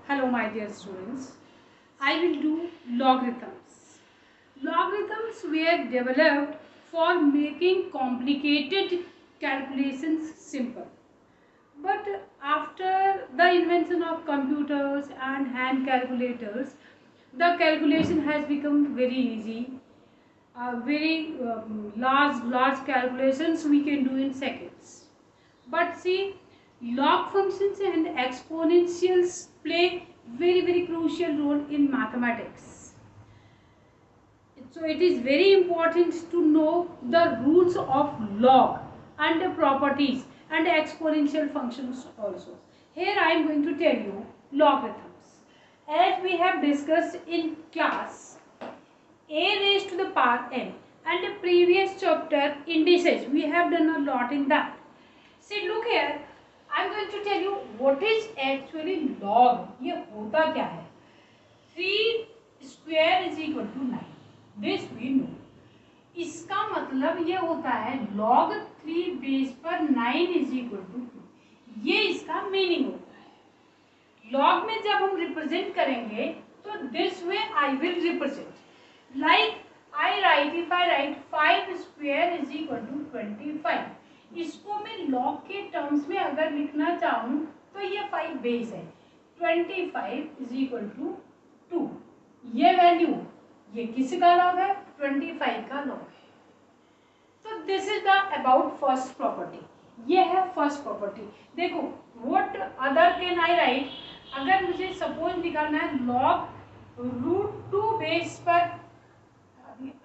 Hello my dear students, I will do logarithms. Logarithms were developed for making complicated calculations simple. But after the invention of computers and hand calculators, the calculation has become very easy. Very large calculations we can do in seconds. But see, log functions and exponentials play very crucial role in mathematics. So it is very important to know the rules of log and the properties and exponential functions also. Here I am going to tell you logarithms. As we have discussed in class a raised to the power n and the previous chapter indices, we have done a lot in that. See, look here, I am going to tell you what is actually log. ये होता क्या है? 3 square is equal to 9. This we know. इसका मतलब ये होता है log 3 base पर 9 is equal to 2. ये इसका मीनिंग होता है. log में जब हम रिप्रेजेंट करेंगे तो this way I will represent. Like I write, if I write 5 square is equal to 25. इसको मैं log के टर्म्स में अगर लिखना चाहूँ तो ये 5 बेस है. 25 is equal to 2. ये वैल्यू ये किसका लॉग है? 25 का लॉग है. तो this is the about first property. ये है फर्स्ट प्रॉपर्टी. देखो what other can I right. अगर मुझे सपोज निकालना है लॉग रूट 2 बेस पर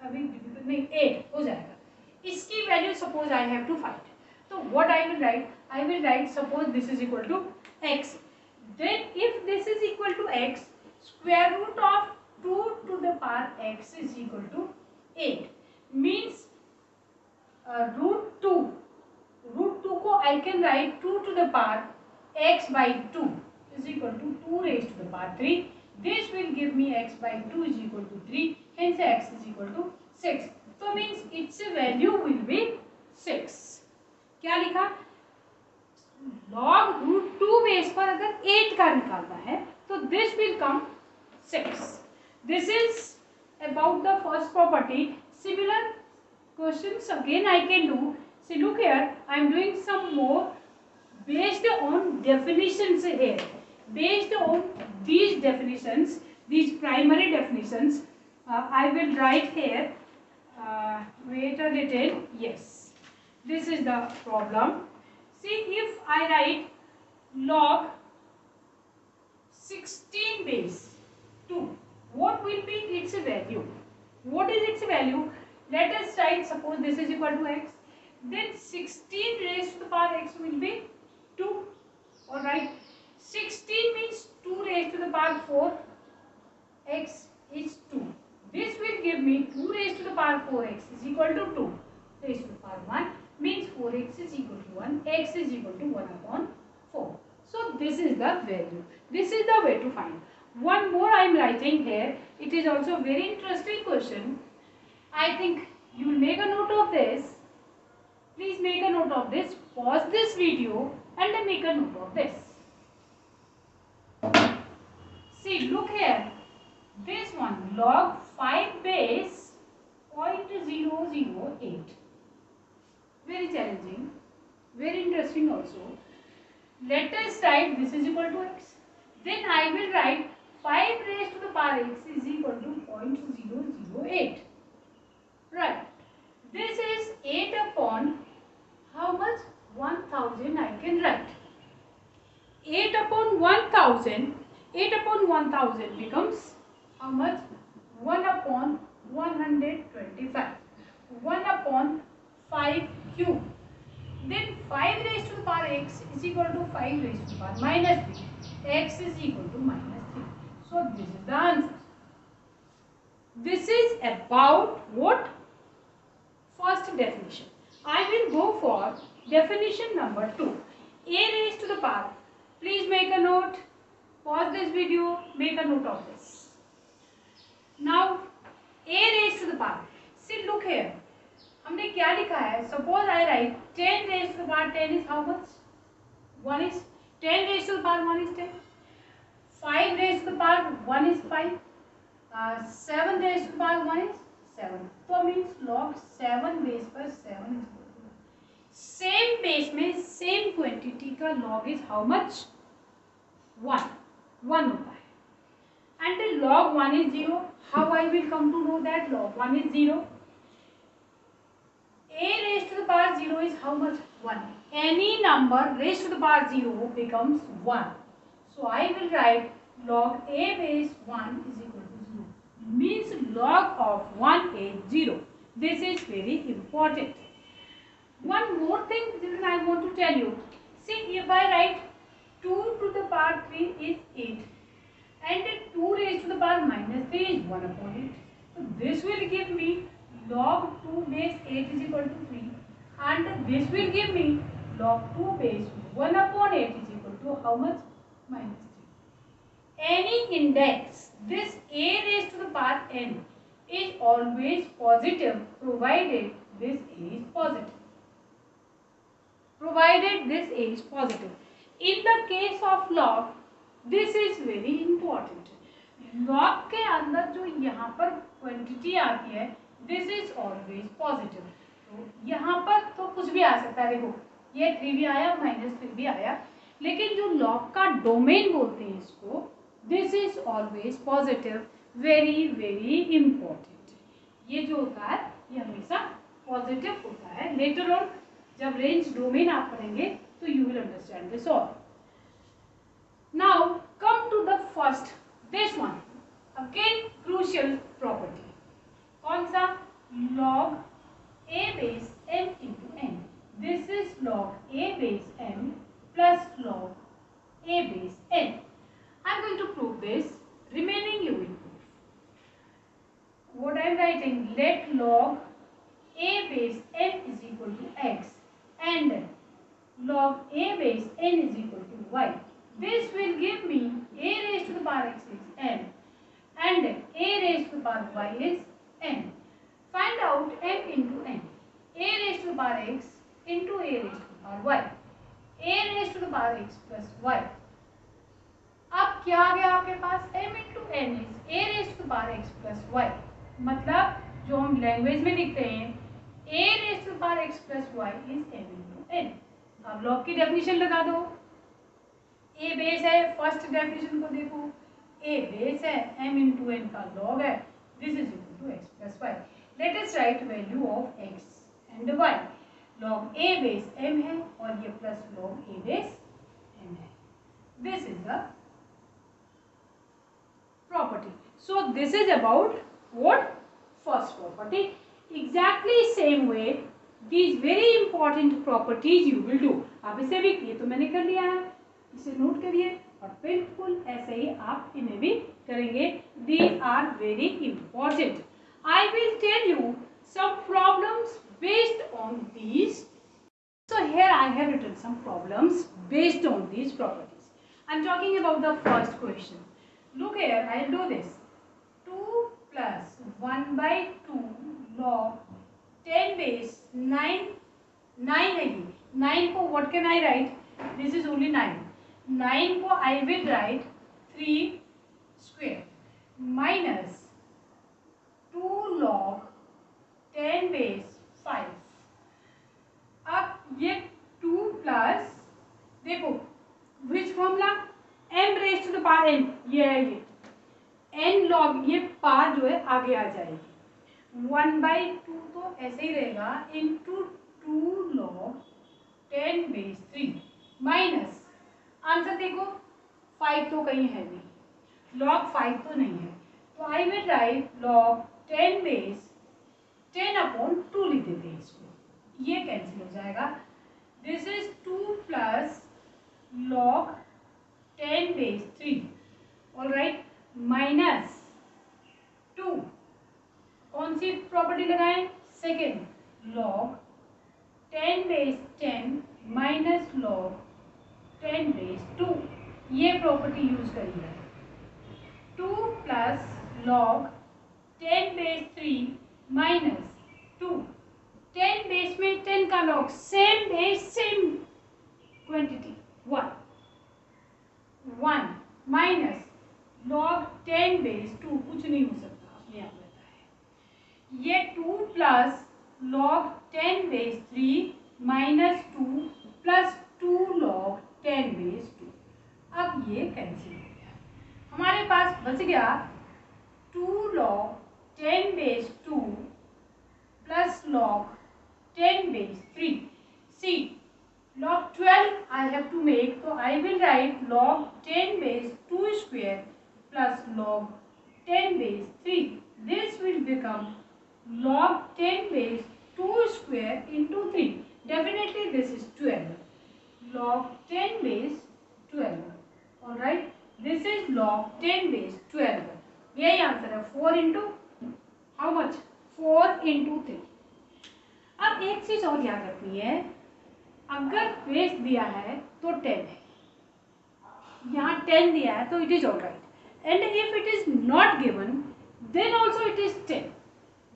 अभी नहीं 8 हो जाएगा. इसकी value suppose I have to find. तो what I will write? I will write suppose this is equal to x. Then if this is equal to x, square root of 2 to the power x is equal to 8. means root 2 को I can write 2 to the power x by 2 is equal to 2 raised to the power 3. This will give me x by 2 is equal to 3. Hence x is equal to 6. So means its value will be 6. क्या लिखा? log root 2 base पर अगर 8 का निकालना है तो this will come 6. This is about the first property. Similar questions again I can do. See, look here, I am doing some more based on definitions here. Based on these definitions, these primary definitions, I will write here. Wait a little. Yes, this is the problem. See, if I write log 16 base 2. What will be its value? What is its value? Let us write, suppose this is equal to x. Then 16 raised to the power x will be 2. Alright. 16 means 2 raised to the power 4. X is 2. This will give me 2 raised to the power 4x is equal to 2 raised to the power 1. Means 4x is equal to 1. X is equal to 1 upon 4. So this is the value. This is the way to find. One more I am writing here. It is also a very interesting question. I think you will make a note of this. Please make a note of this. Pause this video and then make a note of this. See, look here. This one log 5 base 0.008. Very challenging. Very interesting also. Let us write this is equal to x. Then I will write 5 raised to the power x is equal to 0.008. Right. This is 8 upon how much? 1000 I can write. 8 upon 1000. 8 upon 1000 becomes how much? 1 upon 125. 1 upon 5 cube. Then 5 raised to the power x is equal to 5 raised to the power minus 3. X is equal to minus 3. So this is the answer. This is about what? First definition. I will go for definition number 2. A raised to the power. Please make a note. Pause this video. Make a note of this. Now A raised to the power. See, look here. हमने क्या लिखा है? Suppose I write 10 raised to the power 10 is how much? 1 is 10 raised to the power 1 is 10. 5 1 is 5, 7 raised to the power 1 is 7. तो means log 7 base पर 7 is equal to 1. Same base में same quantity का log is how much? 1 होता है. And the log 1 is 0. How I will come to know that log 1 is 0? A raised to the power 0 is how much? 1. Any number raised to the power 0 becomes 1. So I will write log A base 1 is equal to 0. Means log of 1 is 0. This is very important. One more thing children I want to tell you. See, if I write 2 to the power 3 is 8 and 2 raised to the power minus 3 is 1 upon 8. So this will give me log 2 base 8 is equal to 3 and this will give me log 2 base 1 upon 8 is equal to how much? Minus 3. Any index, this a raised to the power n is always positive provided this a is positive. Provided this a is positive. In the case of log, this is very important. Log के अंदर जो यहाँ पर quantity आती है, this is always positive. तो यहाँ पर तो कुछ भी आ सकता है. देखो ये 3 भी आया, -3 भी आया, लेकिन जो लॉग का डोमेन बोलते हैं इसको, this is always positive. Very very important. ये जो होता है ये हमेशा पॉजिटिव होता है. लेटर ऑन जब रेंज डोमेन आप पढ़ेंगे तो you will understand this all. Now come to the first, this one again crucial property. कौन सा? log a base m into n. This is log a base m plus log a base n. I am going to prove this. Remaining you will prove. What I am writing? Let log a base n is equal to x and log a base n is equal to y. This will give me a raised to the power x is n and a raised to the power y is n. Find out m into n. A raised to the power x into a raised to the power y. A raised to the power x plus y. अब क्या आ गया आपके पास? m into n is a raised to the power x plus y. मतलब जो हम language में लिखते हैं a raised to the power x plus y is m into n. अब लॉग की डेफिनेशन लगा दो. a बेस है, फर्स्ट डेफिनेशन को देखो, a बेस है, m into n का लॉग है, this is equal to x plus y. Let us write value of x and y. log a base m है और ये plus log a base m है. This is the property. So this is about what? First property. Exactly same way these very important properties you will do. आप इसे भी, ये तो मैंने कर लिया है, इसे नोट करिए और बिल्कुल ऐसे ही आप इन्हें भी करेंगे. These are very important. I will tell you some problems based on these. So here I have written some problems based on these properties. I am talking about the first question. Look here, I will do this. 2 plus 1 by 2 log 10 base 9 है ये. 9 को what can I write? This is only 9. 9 को I will write 3 square minus 2 log 10 base 5. अब ये 2 plus, देखो which formula? m raised to the power n. ये है ये n log, ये पावर जो है आगे आ जाएगी. 1 by 2 तो ऐसे ही रहेगा into 2 log 10 base 3 minus, answer देखो 5 तो कहीं है नहीं, log 5 तो नहीं है, तो आई will right log 10 base 10 upon 2 लिख देते हैं इसको. ये कैंसिल हो जाएगा. This is 2 plus log 10 base 3 all right minus 2. कौन सी प्रॉपर्टी लगाएं? Second, log 10 base 10 minus log 10 base 2. ये प्रॉपर्टी यूज करिए. 2 plus log 10 base 3 minus 2. 10 base में 10 का log, same base same quantity 1 minus log 10 base 2 कुछ नहीं हो सकता, अपने आप रहता है। ये 2 plus log 10 base 3 minus 2 plus 2 log 10 base 2। अब ये कैंसिल हो गया, हमारे पास बच गया 2 log 10 base 2 plus log 10 base 3. See, log 12 I have to make, so I will write log 10 base 2 square plus log 10 base 3. This will become log 10 base 2 square into 3. Definitely this is 12. Log 10 base 12. Alright, this is log 10 base 12. यही answer है, 4 into how much? 4 into 3. अब एक चीज और याद रखनी है, अगर बेस दिया है तो 10 है, यहाँ 10 दिया है तो it is all right, and if it is not given then also it is 10।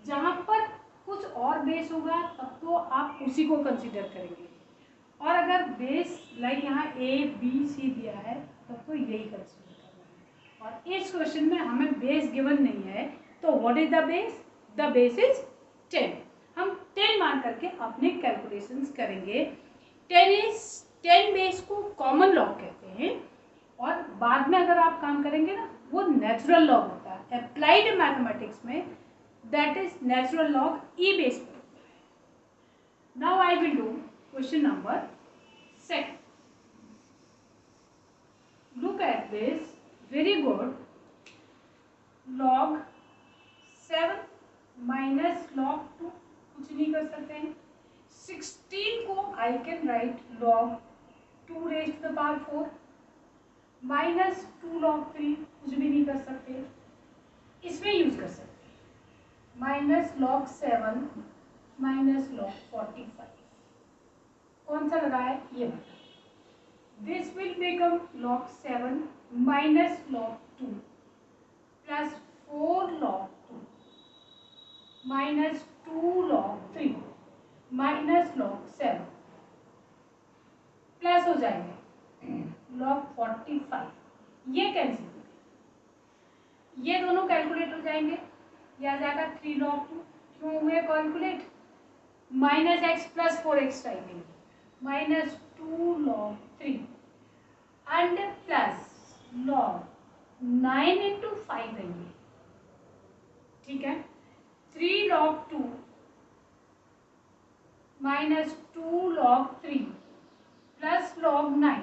जहाँ पर कुछ और बेस होगा तब तो आप उसी को कंसिडर करेंगे, और अगर बेस लाइक यहाँ ए बी सी दिया है तब तो यही कंसिडर करना है। और इस क्वेश्चन में हमें बेस गिवन नहीं है, तो what is the base? The base is 10। हम 10 मान करके अपने कैलकुलेशंस करेंगे। 10 बेस को कॉमन लॉग कहते हैं, और बाद में अगर आप काम करेंगे ना वो नेचुरल लॉग होता है। अप्लाइड मैथमेटिक्स में that is natural log e base पर होता है। Now I will do question number 2. Look at this, very good. log 7 minus log 2 कुछ नहीं कर सकते हैं। 16 को I can write log 2 raise to the power 4 minus 2 log 3 कुछ भी नहीं कर सकते। इसमें यूज कर सकते हैं माइनस log 7 माइनस log 45। कौन सा लगा है ये बता। This will become log 7 minus log 2 plus 4 log 2 minus 2 log 3 minus log 7 plus हो जाएंगे log 45। ये कैंसिल हो गया, ये दोनों कैलकुलेट हो जाएंगे। ये आ जाएगा 3 log 2, क्यों हुए calculate? Minus x plus 4x time minus 2 log 3 and plus log 9 into 5 देंगे, ठीक है। 3 log 2 minus 2 log 3 plus log 9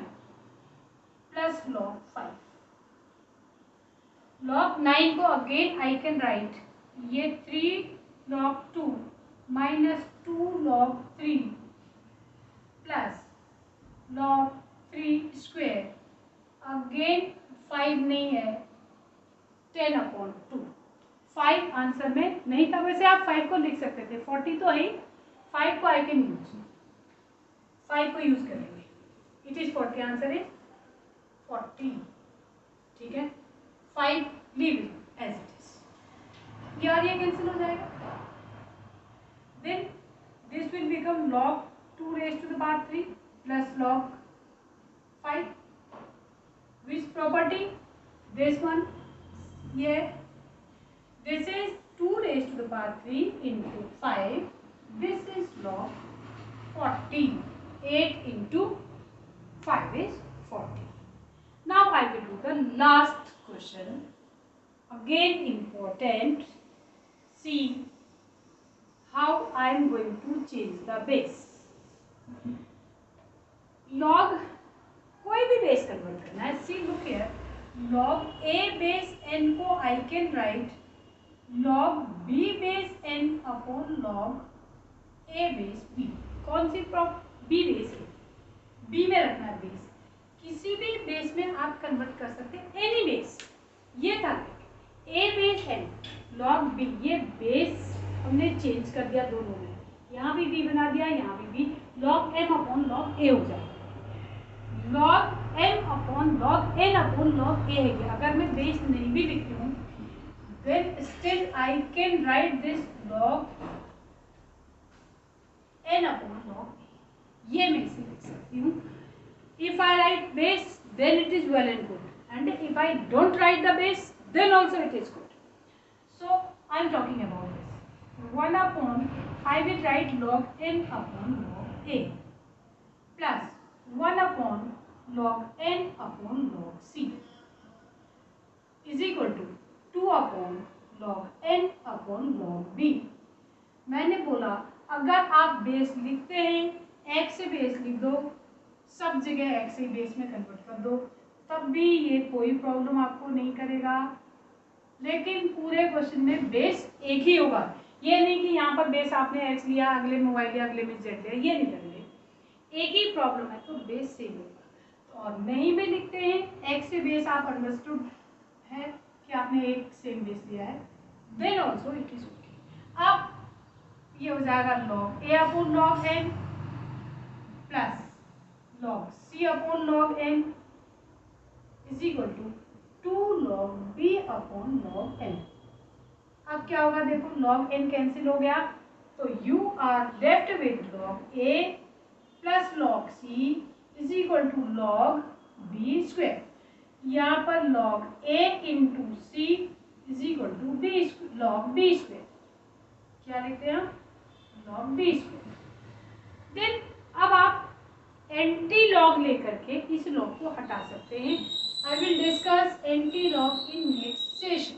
plus log 5। log 9 को अगेन आई कैन राइट, ये 3 log 2 minus 2 log 3 plus log 3 square, again 5 नहीं है, 10/2। 5 answer में नहीं था, वैसे आप 5 को लिख सकते थे, 40 तो है, 5 को आई कैन यूज, 5 को यूज करेंगे। इट इज 40, आंसर इज 40, ठीक है। 5 leave it as it is, ये और ये कैंसिल हो जाएगा। Then this will become log 2 raise to the power 3 plus log 5। Which property? This one, ये this is 2 raised to the power 3 into 5. This is log 40. 8 into 5 is 40. Now I will do the last question. Again important. See how I am going to change the base. Log कोई भी base convert करना है। See look here. Log a base n को I can write log b base n upon log a base b। कौन सी b base है, b में रखना है बेस। किसी भी बेस में आप कन्वर्ट कर सकते हैं, एनी बेस। ये था a base n log b, ये बेस हमने चेंज कर दिया दोनों में, यहाँ भी b बना दिया, यहाँ भी b, log m upon log a हो जाएगा। log m upon log n upon log a है। अगर मैं बेस नहीं भी लिखती हूँ then still I can write this log n upon log a, ये मैं इसे लिख सकती हूँ। If I write base then it is well and good, and if I don't write the base, then also it is good. So I am talking about this. 1 upon, I will write log n upon log a plus 1 upon log n upon log c is equal to 2 upon log n upon log b. मैंने बोला अगर आप base लिखते हैं x से base लिख दो, सब जगह x से बेस में कन्वर्ट कर दो, तब भी ये कोई प्रॉब्लम आपको नहीं करेगा। लेकिन पूरे क्वेश्चन में बेस एक ही होगा, ये नहीं कि यहाँ पर बेस आपने x लिया, अगले में y लिया, अगले में z लिया, ये नहीं करेंगे। एक ही प्रॉब्लम है तो बेस सेम होगा। और नहीं भी लिखते हैं x से बेस, आप अंडरस्टूड है कि आपने एक सेम बेस लिया है, then also it is okay. अब ये हो जाएगा log a upon log n plus log c upon log n is equal to 2 log b upon log n। अब क्या होगा देखो, log n कैंसिल हो गया तो you are left with log a plus log c is equal to log b square. यहाँ पर log a into c is equal to b log b square. क्या लिखते हैं हम? log b square. देन अब आप एंटी लॉग लेकर के इस लॉग को हटा सकते हैं। I will discuss anti log in next session.